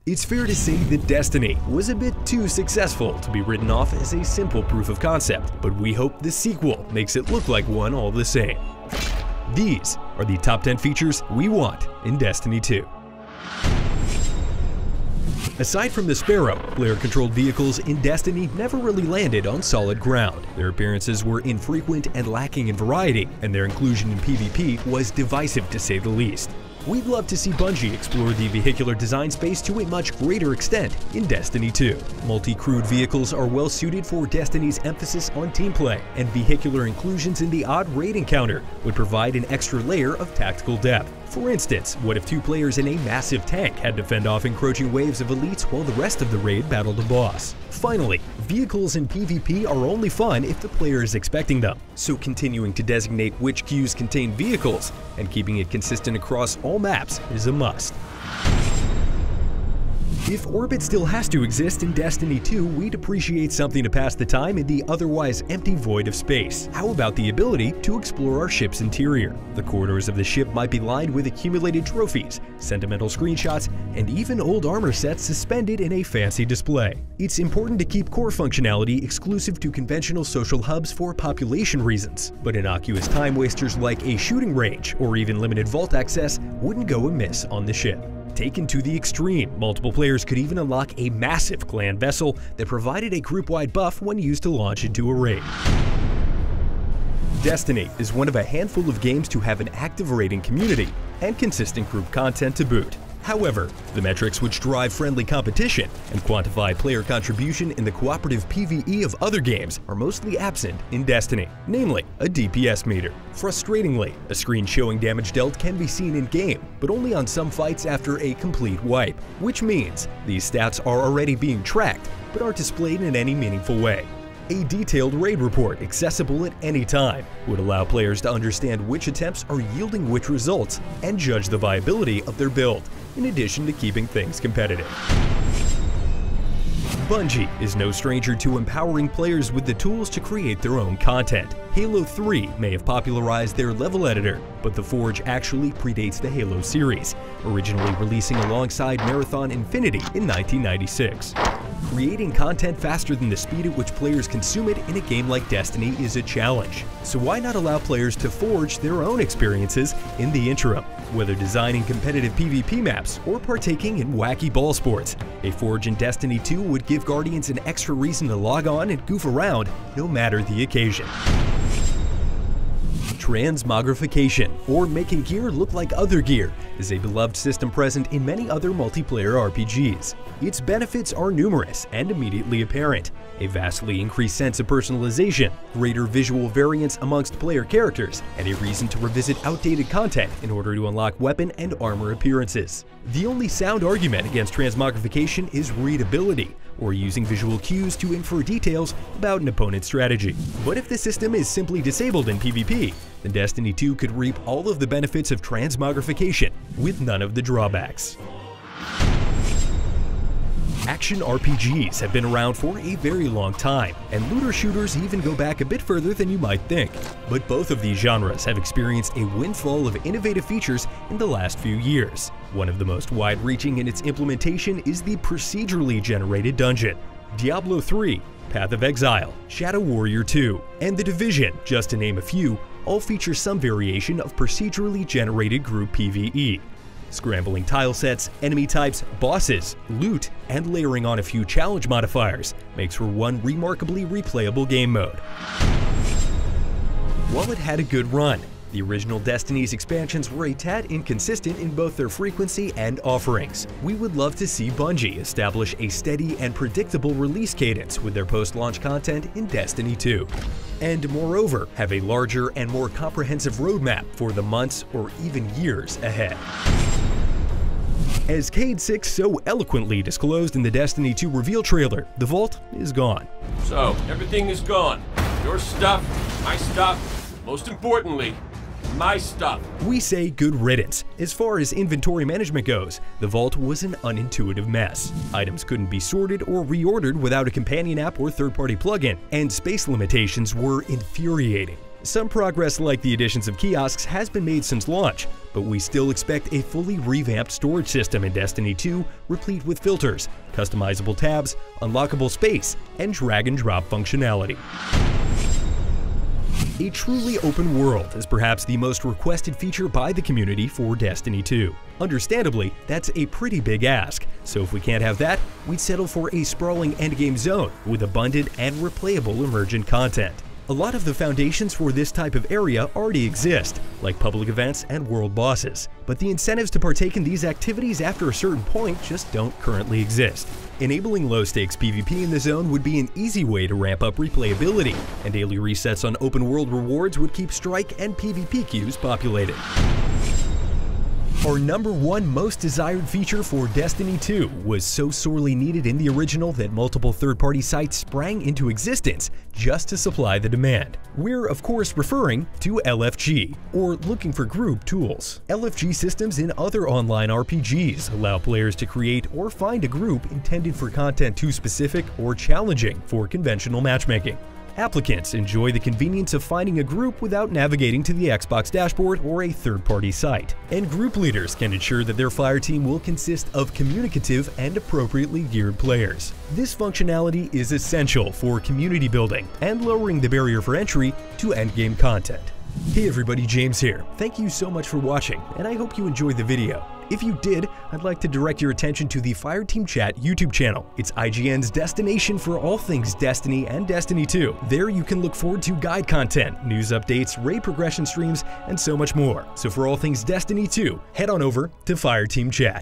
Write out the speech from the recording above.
It's fair to say that Destiny was a bit too successful to be written off as a simple proof of concept, but we hope the sequel makes it look like one all the same. These are the top 10 features we want in Destiny 2. Aside from the Sparrow, player-controlled vehicles in Destiny never really landed on solid ground. Their appearances were infrequent and lacking in variety, and their inclusion in PvP was divisive to say the least. We'd love to see Bungie explore the vehicular design space to a much greater extent in Destiny 2. Multi-crewed vehicles are well suited for Destiny's emphasis on team play, and vehicular inclusions in the odd raid encounter would provide an extra layer of tactical depth. For instance, what if two players in a massive tank had to fend off encroaching waves of elites while the rest of the raid battled a boss? Finally, vehicles in PvP are only fun if the player is expecting them, so continuing to designate which queues contain vehicles and keeping it consistent across all maps is a must. If orbit still has to exist in Destiny 2, we'd appreciate something to pass the time in the otherwise empty void of space. How about the ability to explore our ship's interior? The corridors of the ship might be lined with accumulated trophies, sentimental screenshots, and even old armor sets suspended in a fancy display. It's important to keep core functionality exclusive to conventional social hubs for population reasons, but innocuous time wasters like a shooting range or even limited vault access wouldn't go amiss on the ship. Taken to the extreme, multiple players could even unlock a massive clan vessel that provided a group-wide buff when used to launch into a raid. Destiny is one of a handful of games to have an active raiding community and consistent group content to boot. However, the metrics which drive friendly competition and quantify player contribution in the cooperative PvE of other games are mostly absent in Destiny, namely a DPS meter. Frustratingly, a screen showing damage dealt can be seen in-game, but only on some fights after a complete wipe, which means these stats are already being tracked, but aren't displayed in any meaningful way. A detailed raid report, accessible at any time, would allow players to understand which attempts are yielding which results and judge the viability of their build, in addition to keeping things competitive. Bungie is no stranger to empowering players with the tools to create their own content. Halo 3 may have popularized their level editor, but the Forge actually predates the Halo series, originally releasing alongside Marathon Infinity in 1996. Creating content faster than the speed at which players consume it in a game like Destiny is a challenge. So why not allow players to forge their own experiences in the interim? Whether designing competitive PvP maps or partaking in wacky ball sports, a Forge in Destiny 2 would give Guardians an extra reason to log on and goof around, no matter the occasion. Transmogrification, or making gear look like other gear, is a beloved system present in many other multiplayer RPGs. Its benefits are numerous and immediately apparent: a vastly increased sense of personalization, greater visual variance amongst player characters, and a reason to revisit outdated content in order to unlock weapon and armor appearances. The only sound argument against transmogrification is readability, or using visual cues to infer details about an opponent's strategy. But if the system is simply disabled in PvP, then Destiny 2 could reap all of the benefits of transmogrification with none of the drawbacks. Action RPGs have been around for a very long time, and looter shooters even go back a bit further than you might think. But both of these genres have experienced a windfall of innovative features in the last few years. One of the most wide-reaching in its implementation is the procedurally generated dungeon. Diablo 3, Path of Exile, Shadow Warrior 2, and The Division, just to name a few, all feature some variation of procedurally generated group PvE. Scrambling tile sets, enemy types, bosses, loot, and layering on a few challenge modifiers makes for one remarkably replayable game mode. While it had a good run, the original Destiny's expansions were a tad inconsistent in both their frequency and offerings. We would love to see Bungie establish a steady and predictable release cadence with their post-launch content in Destiny 2. And moreover, have a larger and more comprehensive roadmap for the months or even years ahead. As Cade 6 so eloquently disclosed in the Destiny 2 reveal trailer, the vault is gone. So, everything is gone. Your stuff, my stuff, most importantly, my stuff. We say good riddance. As far as inventory management goes, the vault was an unintuitive mess. Items couldn't be sorted or reordered without a companion app or third-party plugin, and space limitations were infuriating. Some progress like the additions of kiosks has been made since launch, but we still expect a fully revamped storage system in Destiny 2, replete with filters, customizable tabs, unlockable space, and drag-and-drop functionality. A truly open world is perhaps the most requested feature by the community for Destiny 2. Understandably, that's a pretty big ask, so if we can't have that, we'd settle for a sprawling endgame zone with abundant and replayable emergent content. A lot of the foundations for this type of area already exist, like public events and world bosses, but the incentives to partake in these activities after a certain point just don't currently exist. Enabling low-stakes PvP in the zone would be an easy way to ramp up replayability, and daily resets on open-world rewards would keep strike and PvP queues populated. Our #1 most desired feature for Destiny 2 was so sorely needed in the original that multiple third-party sites sprang into existence just to supply the demand. We're of course referring to LFG, or looking for group tools. LFG systems in other online RPGs allow players to create or find a group intended for content too specific or challenging for conventional matchmaking. Applicants enjoy the convenience of finding a group without navigating to the Xbox dashboard or a third-party site. And group leaders can ensure that their Fireteam will consist of communicative and appropriately geared players. This functionality is essential for community building and lowering the barrier for entry to endgame content. Hey everybody, James here. Thank you so much for watching, and I hope you enjoyed the video. If you did, I'd like to direct your attention to the Fireteam Chat YouTube channel. It's IGN's destination for all things Destiny and Destiny 2. There you can look forward to guide content, news updates, raid progression streams, and so much more. So for all things Destiny 2, head on over to Fireteam Chat.